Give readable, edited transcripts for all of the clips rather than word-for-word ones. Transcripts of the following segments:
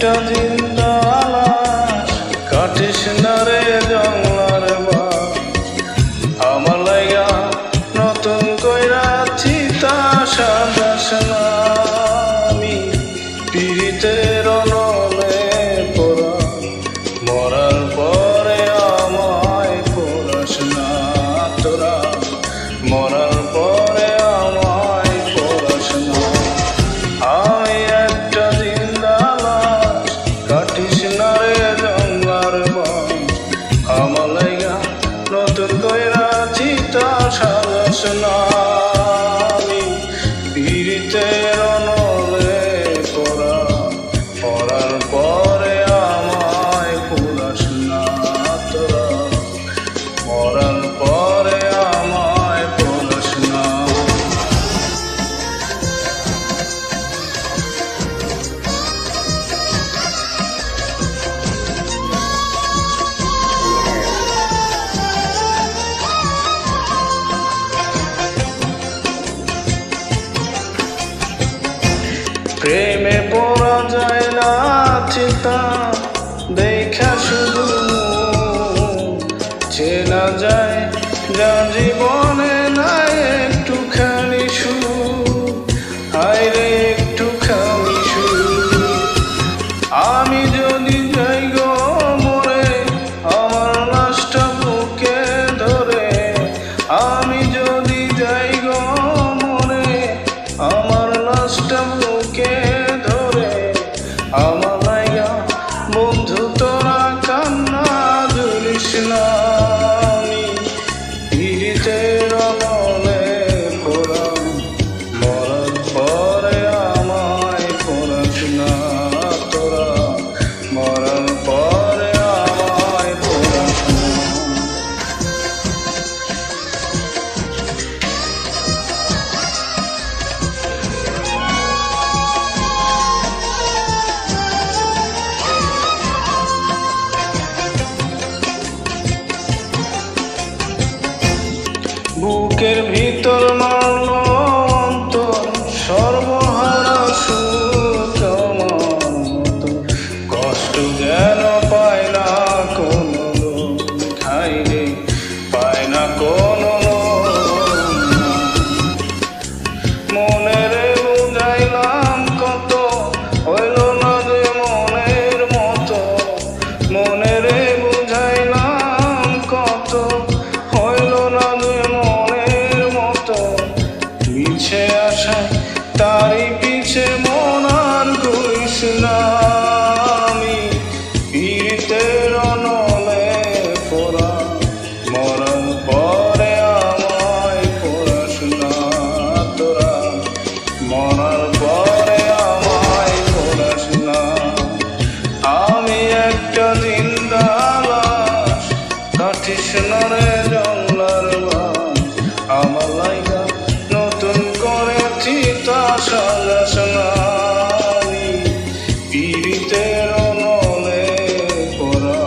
একটা জিন্দা লাশ কাটিস না রে জংলার বাস। আমার লাইগা নতুন কইরা চিতা সাজাস না, আমি পীড়িতের অনলে পড়া, মরার পরে আমায় পোড়াস না তোরা, মরার পরে আমায় পোড়াস না। আমি একটা জিন্দা লাশ কাটিস না রে জংলার বাস। আমার লাইগা নতুন কইরা চিতা সাজাস না, আমি পীড়িতের অনলে পড়া, পড়ার পরে আমায় পোড়াস না তোরা, মরার পরে আমায় পোড়াস না। প্রেমে পড়া যায় না চিতা দেখা, শুধু চেনা যায় যা জীবনে নাই একটুখানি সুখ, হায়রে একটুখানি সুখ। আমি যদি যাই গো মরে আমার লাশটা বুকে ধরে, আমি যদি যাই গো মরে আমার লাশটা বুকে ধরে, আমার লাইগা বন্ধু তোরা কান্না জুড়িস না, আমি পীড়িতের অনলে পড়া, মরার পরে আমায় পোড়াস না তোরা, মরার পরে আমায় পোড়াস না। বুকের ভিতর মারল অন্তর সর্বহারা সুখ, আমার মতো কষ্ট যেন পায় না কোনো লোক, খাইরে পায় না কোনো লোক। মনেরে বুঝাইলাম কত হইল না যে মনের মতো, মনেরে বুঝাইলাম কত হইল না যে মনের মতো। মিছে আশায় তারি পিছে মন আর করিস না, আমি পীড়িতের অনলে পড়া, মরার পরে আমায় পোড়াস না তোরা, মরার পরে আমায় পোড়াস না। আমি একটা জিন্দা লাশ কাটিস না রে জংলার বাস। আমার লাইগা নতুন করে চিতা সাজাস না, আমি পীড়িতের অনলে পড়া,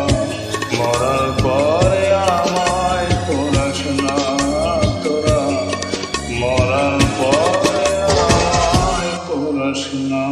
মরার পরে আমায় পোড়াস না তোরা, মরার পরে আমায় পোড়াস না।